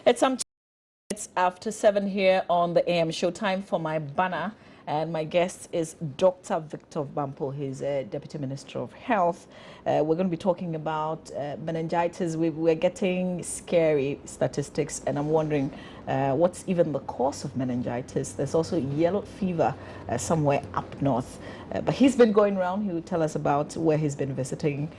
It's some minutes after 7 here on the AM show. Time for my banner, and my guest is Dr. Victor Bampo. He's Deputy Minister of Health. We're going to be talking about meningitis. We're getting scary statistics, and I'm wondering what's even the cause of meningitis. There's also yellow fever somewhere up north. But he's been going around. He will tell us about where he's been visiting.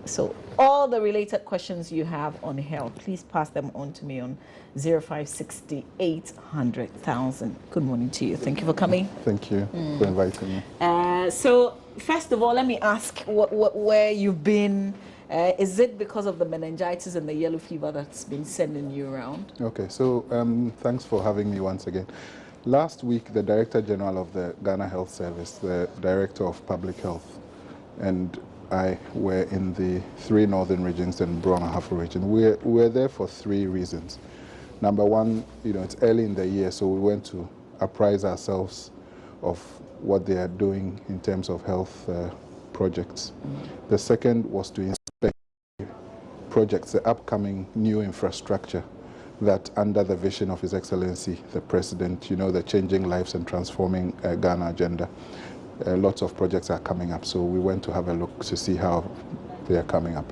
So all the related questions you have on health, please pass them on to me on 0560 800,000. Good morning to you. Thank you for coming. Thank you for inviting me. So first of all, let me ask where you've been. Is it because of the meningitis and the yellow fever that's been sending you around? Okay, so thanks for having me once again. Last week, the Director General of the Ghana Health Service, the Director of Public Health, and I were in the 3 northern regions and Brong Ahafo region. We're there for 3 reasons. Number one, it's early in the year, so we went to apprise ourselves of what they are doing in terms of health projects. The second was to inspect projects, the upcoming new infrastructure that under the vision of His Excellency, the President, the Changing Lives and Transforming Ghana agenda. Lots of projects are coming up, so we went to have a look to see how they are coming up.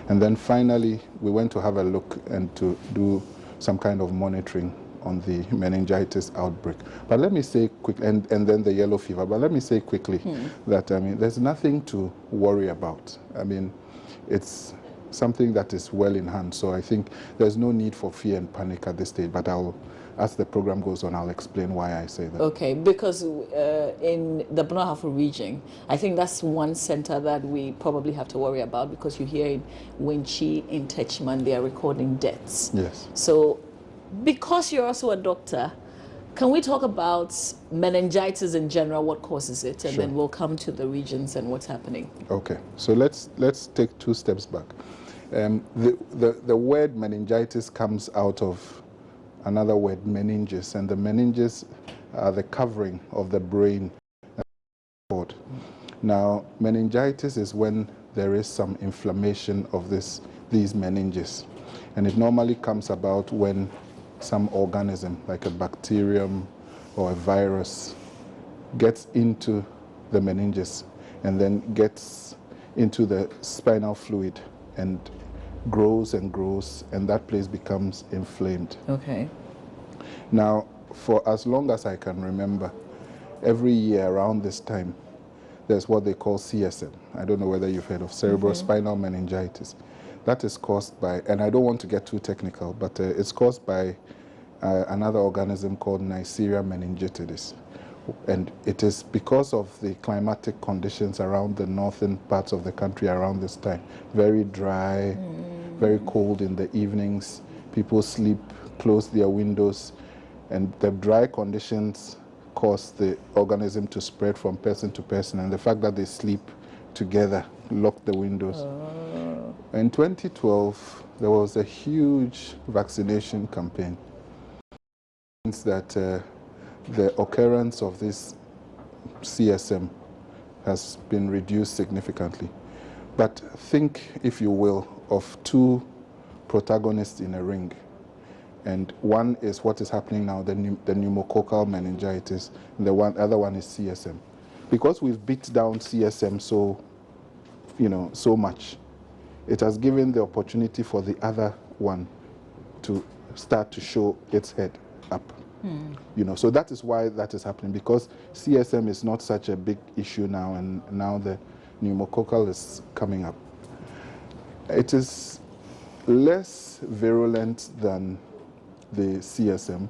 And then finally, we went to have a look and to do some kind of monitoring on the meningitis outbreak. But let me say quickly, and then the yellow fever, but let me say quickly that, there's nothing to worry about. It's something that is well in hand, so I think there's no need for fear and panic at this stage, but as the program goes on, I'll explain why I say that. Okay, because in the Brong Ahafo region, I think that's one center that we probably have to worry about, because you hear in Wenchi, in Techiman, they are recording deaths. Yes. So, because you're also a doctor, can we talk about meningitis in general, what causes it, and then we'll come to the regions and what's happening? Okay, so let's take 2 steps back. The word meningitis comes out of another word, meninges, and the meninges are the covering of the brain. Now, meningitis is when there is some inflammation of these meninges, and it normally comes about when some organism, like a bacterium or a virus, gets into the meninges and then gets into the spinal fluid and grows and grows, and that place becomes inflamed. Okay. Now, for as long as I can remember, every year around this time, there's what they call CSM. I don't know whether you've heard of cerebrospinal meningitis. That is caused by, and I don't want to get too technical, but it's caused by another organism called Neisseria meningitidis. And it is because of the climatic conditions around the northern parts of the country around this time. Very dry, very cold in the evenings. People sleep, close their windows, and the dry conditions cause the organism to spread from person to person. And the fact that they sleep together, lock the windows. In 2012, there was a huge vaccination campaign. It means that the occurrence of this CSM has been reduced significantly. But think, if you will, of 2 protagonists in a ring. And one is what is happening now, the pneumococcal meningitis, and the other one is CSM. Because we've beat down CSM so much, it has given the opportunity for the other one to start to show its head up. So that is why that is happening, because CSM is not such a big issue now, and now the pneumococcal is coming up. It is less virulent than the CSM.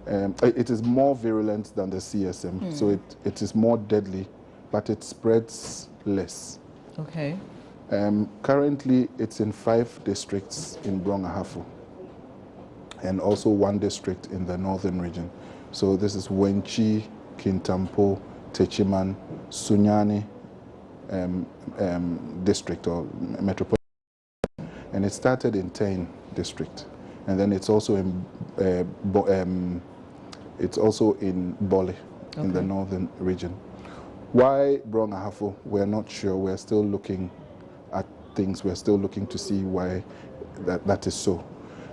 It is more virulent than the CSM, so it is more deadly, but it spreads less. Okay. Currently, it's in 5 districts in Brong Ahafo, and also 1 district in the northern region. So this is Wenchi, Kintampo, Techiman, Sunyani district or metropolitan, and it started in 10 district, and then it's also in Bole, in the northern region. Why Brong Ahafo? We're not sure. We're still looking at things. We're still looking to see why that is so.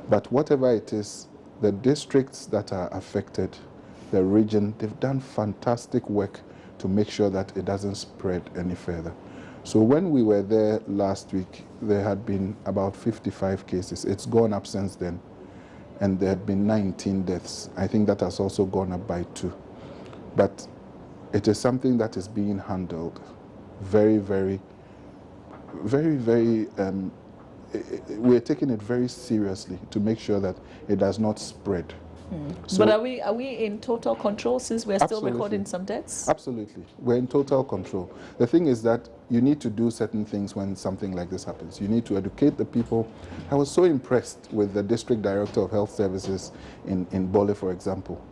But whatever it is, the districts that are affected, the region, they've done fantastic work to make sure that it doesn't spread any further. So when we were there last week, there had been about 55 cases. It's gone up since then. And there had been 19 deaths. I think that has also gone up by 2. But it is something that is being handled very, very, very, very, we're taking it very seriously to make sure that it does not spread. So but are we in total control since we're still absolutely. recording some deaths? Absolutely. We're in total control. The thing is that you need to do certain things when something like this happens. You need to educate the people. I was so impressed with the district director of health services in Bole, for example.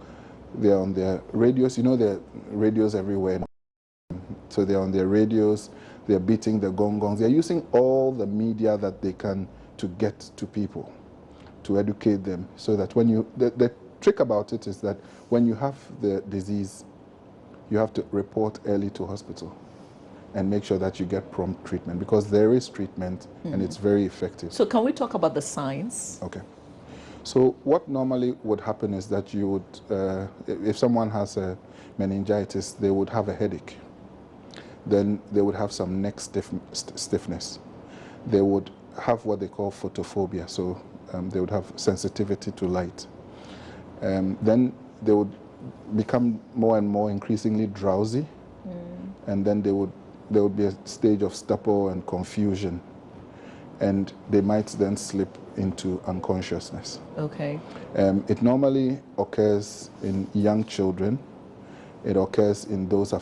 They're on their radios. You know, there are radios everywhere. So they're on their radios. They're beating the gong-gongs. They're using all the media that they can to get to people, to educate them, so that when you... The trick about it is that when you have the disease, you have to report early to hospital and make sure that you get prompt treatment, because there is treatment and it's very effective. So can we talk about the signs? Okay. So what normally would happen is that you would, if someone has a meningitis, they would have a headache. Then they would have some neck stiffness. They would have what they call photophobia, so they would have sensitivity to light. Then they would become more and more increasingly drowsy, and then there would be a stage of stupor and confusion, and they might then slip into unconsciousness. Okay. It normally occurs in young children. It occurs in those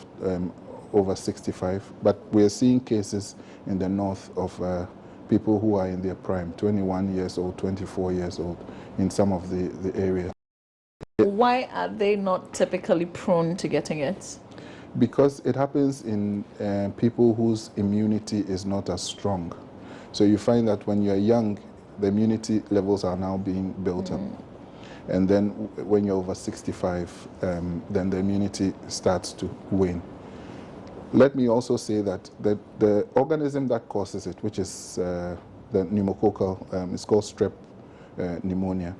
over 65, but we're seeing cases in the north of people who are in their prime, 21 years old, 24 years old, in some of the areas. Why are they not typically prone to getting it? Because it happens in people whose immunity is not as strong. So you find that when you're young, the immunity levels are now being built up. And then when you're over 65, then the immunity starts to wane. Let me also say that the organism that causes it, which is the pneumococcal, it's called strep pneumonia.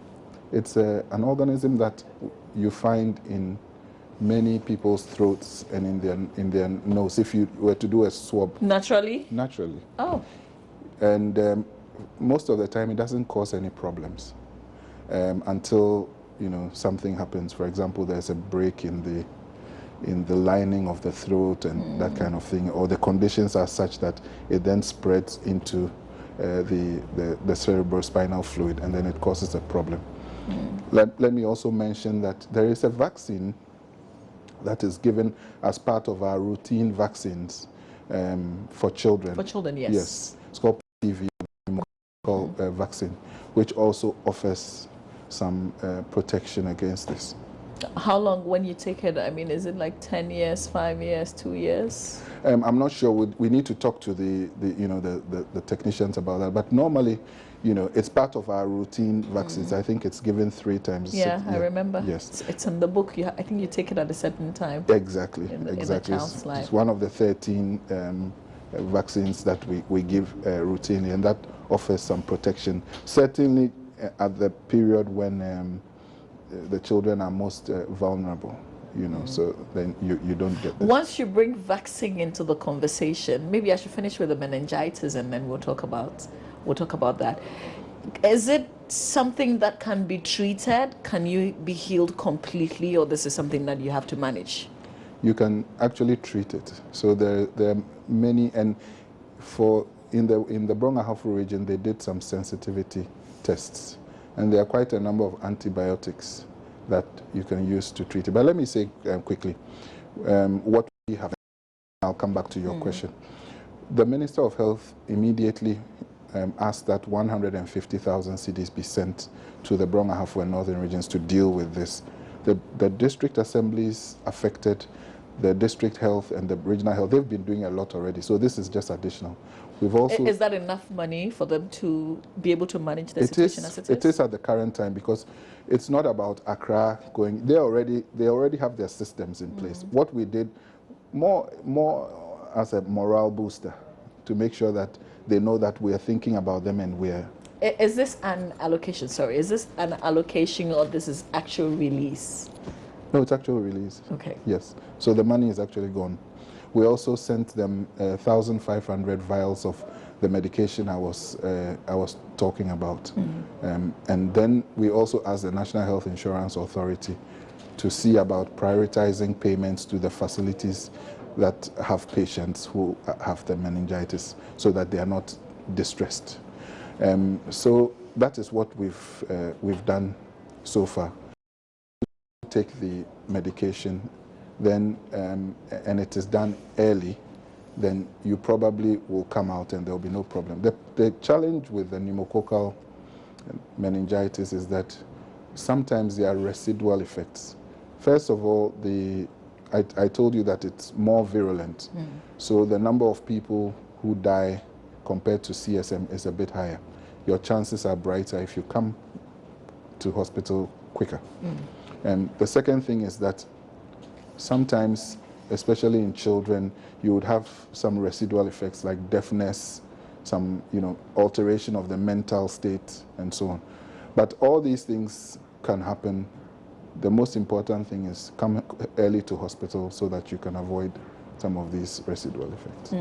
It's an organism that you find in many people's throats and in their nose, if you were to do a swab. Naturally? Naturally. Oh. And most of the time, it doesn't cause any problems until, you know, something happens. For example, there's a break in the lining of the throat and that kind of thing, or the conditions are such that it then spreads into the cerebrospinal fluid, and then it causes a problem. Let me also mention that there is a vaccine that is given as part of our routine vaccines for children. For children, yes. Yes. It's called PV, vaccine, which also offers some protection against this. How long when you take it? I mean, is it like 10 years, 5 years, 2 years? I'm not sure. We need to talk to the technicians about that. But normally, you know, it's part of our routine vaccines. I think it's given 3 times. Yeah, I remember. Yes, it's in the book. I think you take it at a certain time. Exactly. In the child's life. It's one of the 13 vaccines that we give routinely, and that offers some protection. Certainly at the period when the children are most vulnerable, you know, so then you don't get this. Once you bring vaccine into the conversation, maybe I should finish with the meningitis and then we'll talk about that. Is it something that can be treated? Can you be healed completely, or this is something that you have to manage? You can actually treat it. So there are many, and in the Brong Ahafo region, they did some sensitivity tests. And there are quite a number of antibiotics that you can use to treat it. But let me say quickly what we have. I'll come back to your question. The Minister of Health immediately asked that 150,000 cedis be sent to the Brong Ahafo and Northern regions to deal with this. The district assemblies affected, the district health and the regional health, they've been doing a lot already. So this is just additional. We've also, is that enough money for them to be able to manage the situation as it is? It is at the current time, because it's not about Accra going. They already have their systems in place. What we did more as a morale booster, to make sure that they know that we are thinking about them and we're Is this an allocation? Sorry, is this an allocation or this is actual release? No, it's actual release. Okay. Yes. So the money is actually gone. We also sent them 1,500 vials of the medication I was talking about. And then we also asked the National Health Insurance Authority to see about prioritizing payments to the facilities that have patients who have the meningitis so that they are not distressed. So that is what we've done so far. Take the medication, then and it is done early, then you probably will come out and there will be no problem. The challenge with the pneumococcal meningitis is that sometimes there are residual effects. First of all, I told you that it's more virulent. So the number of people who die compared to CSM is a bit higher. Your chances are brighter if you come to hospital quicker. And the second thing is that sometimes, especially in children, you would have some residual effects like deafness, some alteration of the mental state, and so on. But all these things can happen. The most important thing is come early to hospital so that you can avoid some of these residual effects.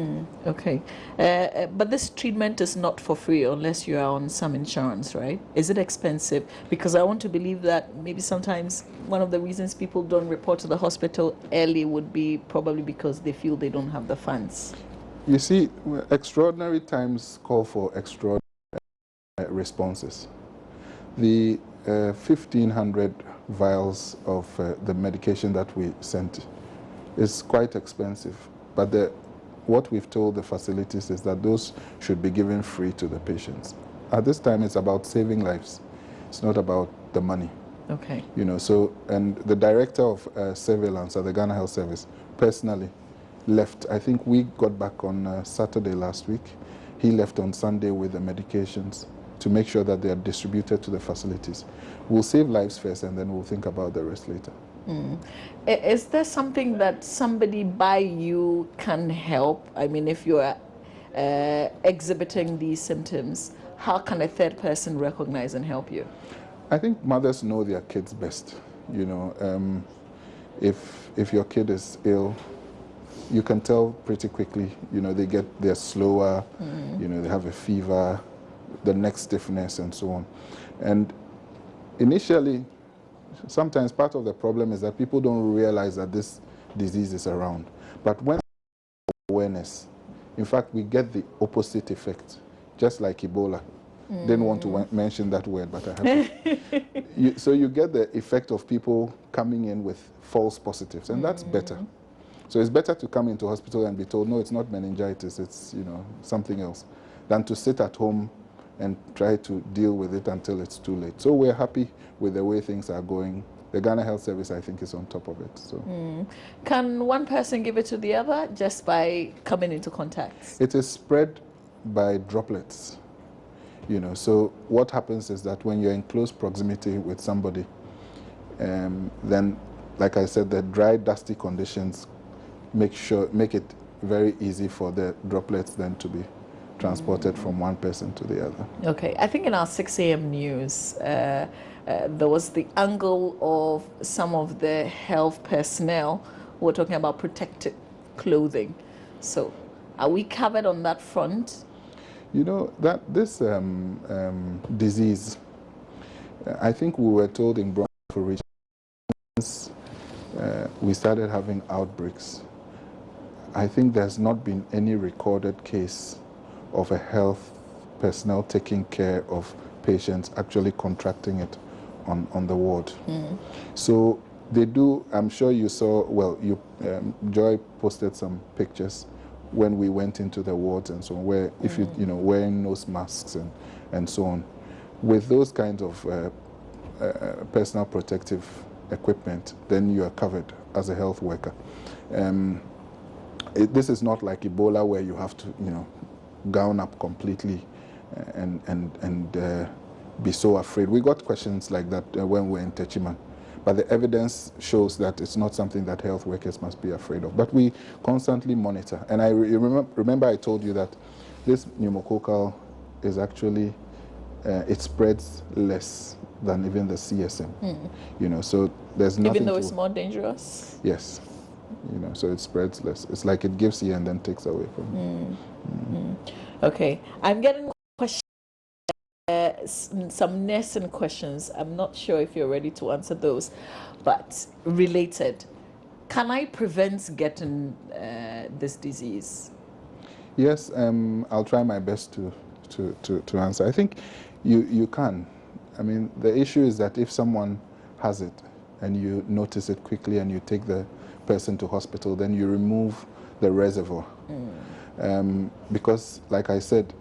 Okay. But this treatment is not for free unless you are on some insurance, right? Is it expensive? Because I want to believe that maybe sometimes one of the reasons people don't report to the hospital early would be probably because they feel they don't have the funds. You see, extraordinary times call for extraordinary responses. The 1,500 vials of the medication that we sent is quite expensive, but what we've told the facilities is that those should be given free to the patients. At this time, it's about saving lives. It's not about the money. Okay. So, and the director of surveillance at the Ghana Health Service personally left. I think we got back on Saturday last week. He left on Sunday with the medications to make sure that they are distributed to the facilities. We'll save lives first and then we'll think about the rest later. Is there something that somebody by you can help? I mean, if you are exhibiting these symptoms, how can a third person recognize and help you? I think mothers know their kids best. If your kid is ill, you can tell pretty quickly. They're slower. They have a fever, the neck stiffness, and so on. And initially, sometimes part of the problem is that people don't realize that this disease is around. But when awareness, in fact, we get the opposite effect, just like Ebola. Didn't want to mention that word, but I have to. So you get the effect of people coming in with false positives, and that's better. So it's better to come into hospital and be told, no, it's not meningitis, it's something else, than to sit at home and try to deal with it until it's too late. So we're happy with the way things are going. The Ghana Health Service, I think, is on top of it. So, can one person give it to the other just by coming into contact? It is spread by droplets. So what happens is that when you're in close proximity with somebody, then, like I said, the dry, dusty conditions make it very easy for the droplets then to be transported from one person to the other. Okay, I think in our 6 a.m. news, there was the angle of some of the health personnel who were talking about protective clothing. So, are we covered on that front? That this disease, I think we were told in Brong Ahafo region, we started having outbreaks. I think there's not been any recorded case of a health personnel taking care of patients actually contracting it on the ward. So they do, I'm sure you saw, Joy posted some pictures when we went into the wards and so on, where if wearing nose masks and so on. With those kinds of personal protective equipment, then you are covered as a health worker. This is not like Ebola where you have to, gown up completely and be so afraid. We got questions like that when we were in Techiman. But the evidence shows that it's not something that health workers must be afraid of. But we constantly monitor. And I remember I told you that this pneumococcal is actually it spreads less than even the CSM. You know, so there's nothing. Even though it's more dangerous. Yes. You know, so it spreads less. It's like it gives you and then takes away from you. Okay, I'm getting questions, some nursing questions. I'm not sure if you're ready to answer those, but related. Can I prevent getting this disease? Yes, I'll try my best to answer. I think you can. I mean, the issue is that if someone has it and you notice it quickly and you take the person to hospital, then you remove the reservoir. Because, like I said,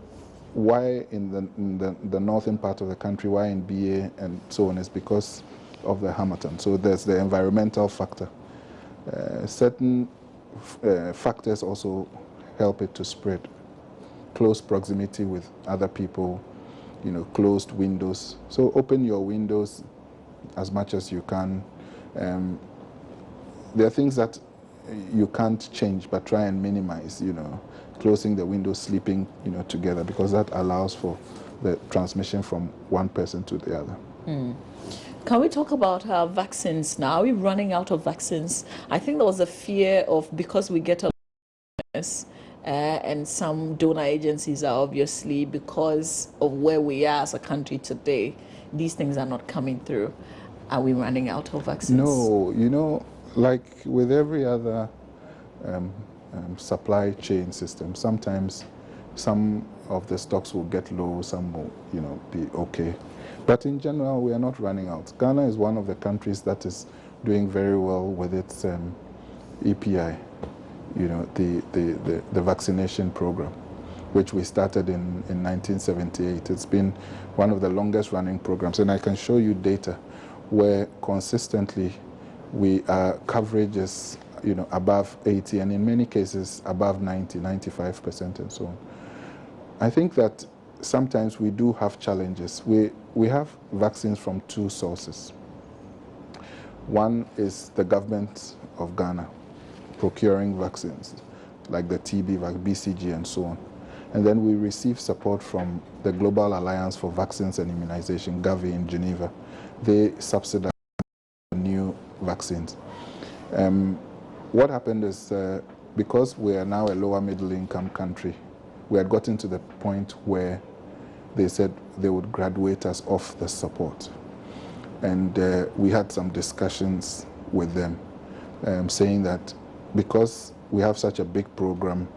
why in the northern part of the country, why in BA and so on, is because of the harmattan. So there's the environmental factor. Certain factors also help it to spread. Close proximity with other people, you know, closed windows. So open your windows as much as you can. There are things that you can't change, but try and minimize, you know, closing the windows, sleeping, you know, together, because that allows for the transmission from one person to the other. Can we talk about vaccines now? Are we running out of vaccines? I think there was a fear of, because we get a lot of this, and some donor agencies are obviously, because of where we are as a country today, these things are not coming through. Are we running out of vaccines? No, you know, like with every other supply chain system, sometimes some of the stocks will get low, some will, you know, be okay. But in general, we are not running out. Ghana is one of the countries that is doing very well with its EPI, you know, the vaccination program, which we started in 1978. It's been one of the longest running programs, and I can show you data where consistently our coverage is, you know, above 80, and in many cases above 90, 95%, and so on. I think that sometimes we do have challenges. We have vaccines from two sources. One is the government of Ghana procuring vaccines, like the TB, BCG, and so on. And then we receive support from the Global Alliance for Vaccines and Immunization, Gavi, in Geneva. They subsidize new vaccines. What happened is, because we are now a lower middle income country, we had gotten to the point where they said they would graduate us off the support. And we had some discussions with them, saying that because we have such a big program,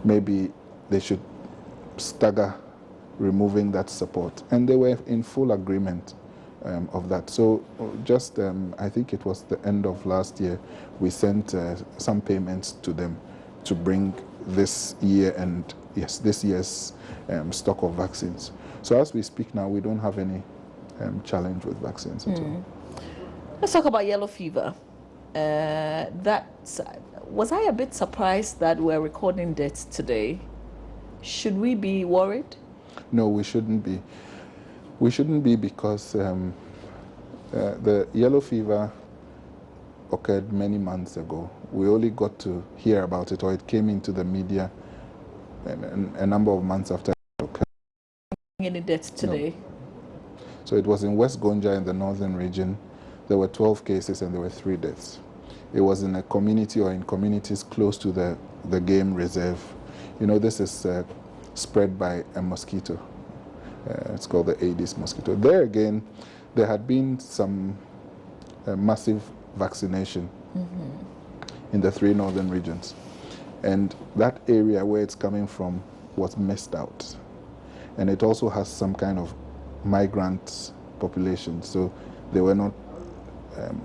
maybe they should stagger removing that support. And they were in full agreement of that. So just, I think it was the end of last year, we sent some payments to them to bring this year and, yes, this year's stock of vaccines. So as we speak now, we don't have any challenge with vaccines at all. Let's talk about yellow fever. Was I a bit surprised that we're recording deaths today? Should we be worried? No, we shouldn't be. We shouldn't be, because the yellow fever occurred many months ago. We only got to hear about it, or it came into the media a number of months after it occurred. Any deaths today? No. So it was in West Gonja in the northern region. There were 12 cases and there were 3 deaths. It was in a community, or in communities close to the game reserve. You know, this is spread by a mosquito. It's called the Aedes mosquito. There again, there had been some massive vaccination in the 3 northern regions. And that area where it's coming from was missed out. And it also has some kind of migrant population, so they were not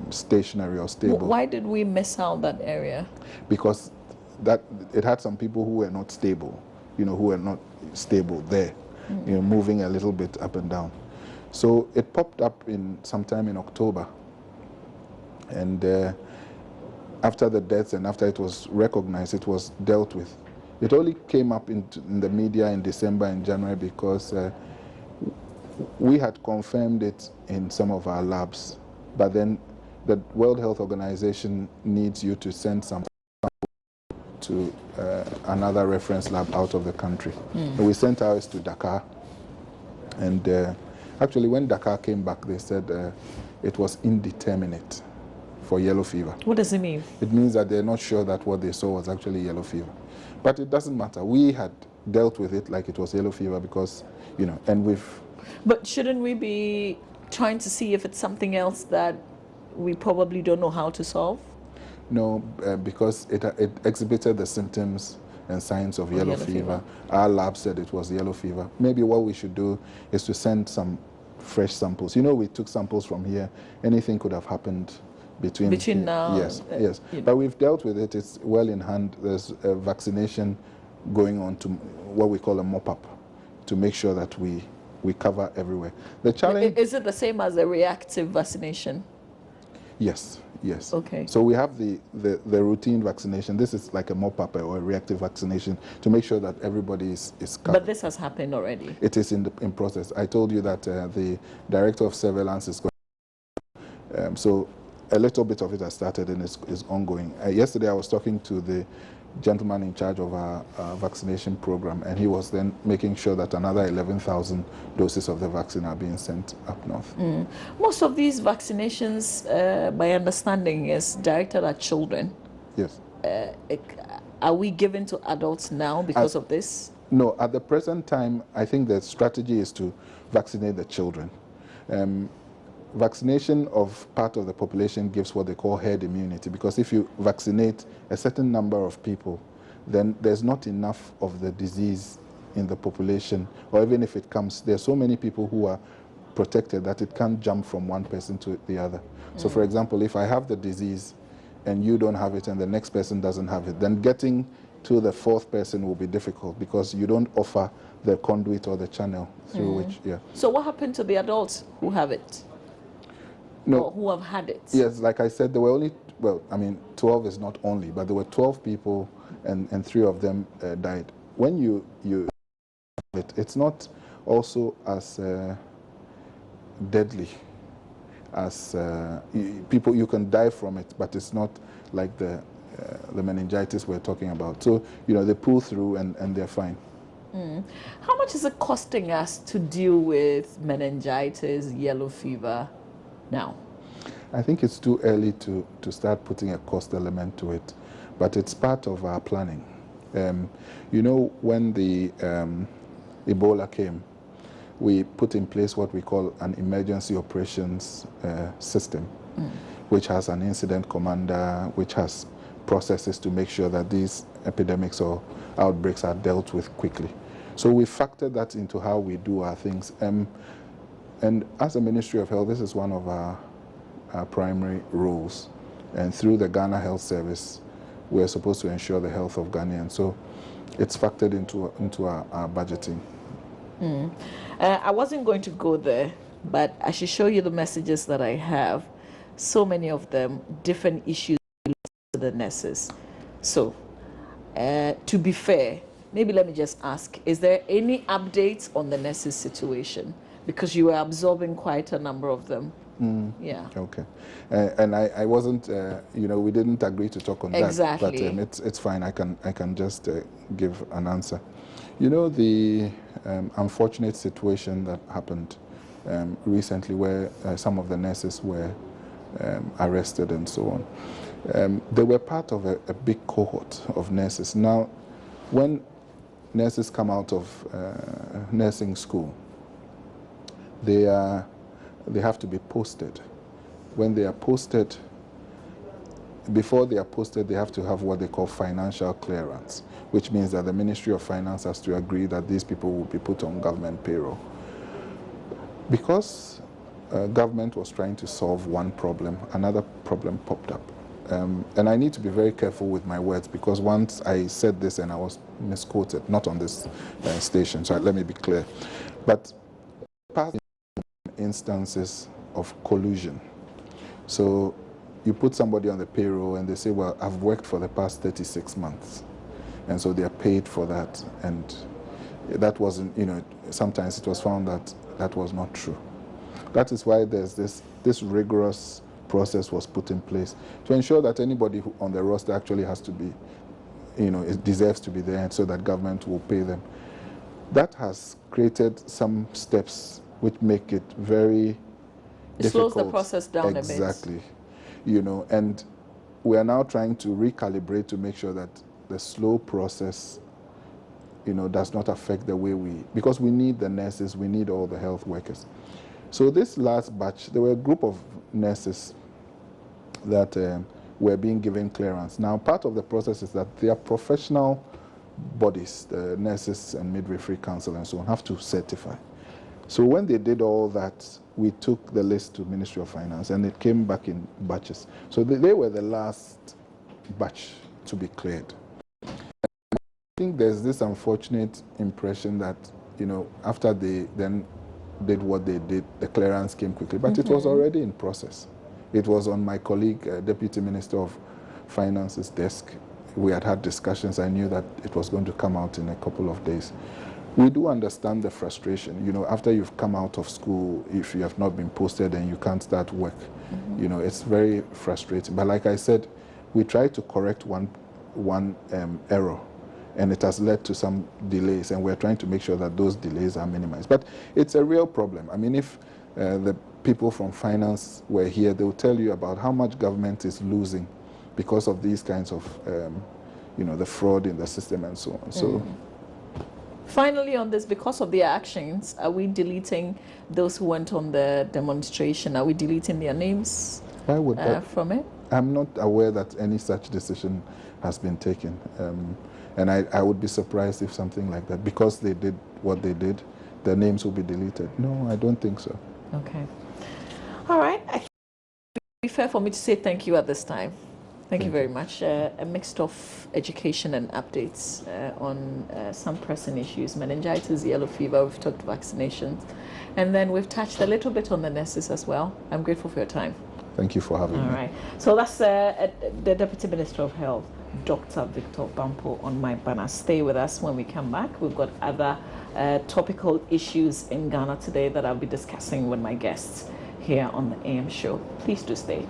stationary or stable. Why did we miss out that area? Because it had some people who were not stable, you know, who were not stable there, you know, moving a little bit up and down. So it popped up sometime in October, and after the deaths and after it was recognized, it was dealt with. It only came up in the media in December and January because we had confirmed it in some of our labs, but then the World Health Organization needs you to send some to another reference lab out of the country. And we sent ours to Dakar, And actually, when Dakar came back, they said it was indeterminate for yellow fever. What does it mean? It means that they're not sure that what they saw was actually yellow fever. But it doesn't matter. We had dealt with it like it was yellow fever because, and we've... But shouldn't we be trying to see if it's something else that we probably don't know how to solve? No, because it exhibited the symptoms and signs of yellow fever. Our lab said it was yellow fever. Maybe what we should do is to send some fresh samples. We took samples from here. Anything could have happened between now. Yes, yes. But we've dealt with it. It's well in hand. There's a vaccination going on to what we call a mop-up to make sure that we cover everywhere. The challenge... Is it the same as a reactive vaccination? Yes, yes. Okay. So we have the routine vaccination. This is like a mop-up or a reactive vaccination to make sure that everybody is covered. But this has happened already? It is in process. I told you that the director of surveillance is going. So a little bit of it has started and is ongoing. Yesterday I was talking to the gentleman in charge of our vaccination program, and he was then making sure that another 11,000 doses of the vaccine are being sent up north. Most of these vaccinations, by understanding, is directed at children. Yes. Are we given to adults now because of this? No, at the present time, I think the strategy is to vaccinate the children. Vaccination of part of the population gives what they call herd immunity, because if you vaccinate a certain number of people, then there's not enough of the disease in the population, or even if it comes, there's so many people who are protected that it can't jump from one person to the other. So for example, if I have the disease and you don't have it and the next person doesn't have it, then getting to the fourth person will be difficult because you don't offer the conduit or the channel through which, So what happened to the adults who have it? No, or who have had it? Yes, like I said, there were only, 12 is not only, but there were 12 people and 3 of them died. When you it's not also as deadly as you can die from it, but it's not like the meningitis we're talking about. So, they pull through and they're fine. How much is it costing us to deal with meningitis, yellow fever now? I think it's too early to start putting a cost element to it, but it's part of our planning. When the Ebola came, we put in place what we call an emergency operations system, which has an incident commander, which has processes to make sure that these epidemics or outbreaks are dealt with quickly. So we factor that into how we do our things. And as a Ministry of Health, this is one of our primary roles. And through the Ghana Health Service, we're supposed to ensure the health of Ghanaians. So it's factored into our budgeting. I wasn't going to go there, but I should show you the messages that I have. So many of them, different issues to the nurses. So, to be fair, maybe let me just ask, is there any updates on the nurses' situation? Because you were absorbing quite a number of them. Yeah. Okay. And I wasn't, we didn't agree to talk on exactly. that, but it's fine. I can just give an answer. The unfortunate situation that happened recently where some of the nurses were arrested and so on. They were part of a big cohort of nurses. Now, when nurses come out of nursing school, they have to be posted. When they are posted, before they are posted, they have to have what they call financial clearance, which means that the Ministry of Finance has to agree that these people will be put on government payroll. Because government was trying to solve one problem, another problem popped up. And I need to be very careful with my words, because once I said this and I was misquoted, not on this station, so let me be clear. But past instances of collusion. So you put somebody on the payroll and they say, well, I've worked for the past 36 months. And so they are paid for that. And that wasn't, sometimes it was found that that was not true. That is why there's this rigorous process was put in place to ensure that anybody who on the roster actually has to be, it deserves to be there, and so that government will pay them. That has created some steps which make it very It slows difficult. the process down a bit. Exactly. You know, and we are now trying to recalibrate to make sure that the slow process, you know, does not affect the way because we need the nurses, we need all the health workers. So this last batch, there were a group of nurses that were being given clearance. Now, part of the process is that their professional bodies, the Nurses and Midwifery Council and so on, have to certify. So when they did all that, we took the list to Ministry of Finance, and it came back in batches. So they were the last batch to be cleared. I think there's this unfortunate impression that, you know, after they then did what they did, the clearance came quickly, but it was already in process. It was on my colleague, Deputy Minister of Finance's desk. We had discussions. I knew that it was going to come out in a couple of days. We do understand the frustration. You know, after you've come out of school, if you have not been posted and you can't start work, you know, it's very frustrating. But like I said, we tried to correct one error, and it has led to some delays, and we're trying to make sure that those delays are minimized. But it's a real problem. I mean, if the people from finance were here, they will tell you about how much government is losing because of these kinds of, you know, the fraud in the system and so on. So. Finally, on this, because of their actions, are we deleting those who went on the demonstration? Are we deleting their names Why would from it? I'm not aware that any such decision has been taken. And I would be surprised if something like that, because they did what they did, their names will be deleted. No, I don't think so. Okay. All right. I think it would be fair for me to say thank you at this time. Thank you very much. A mix of education and updates on some pressing issues, meningitis, yellow fever, we've talked vaccinations, and then we've touched a little bit on the nurses as well. I'm grateful for your time. Thank you for having me. All right. So that's the Deputy Minister of Health, Dr. Victor Bampo, on my banner. Stay with us when we come back. We've got other topical issues in Ghana today that I'll be discussing with my guests here on the AM show. Please do stay.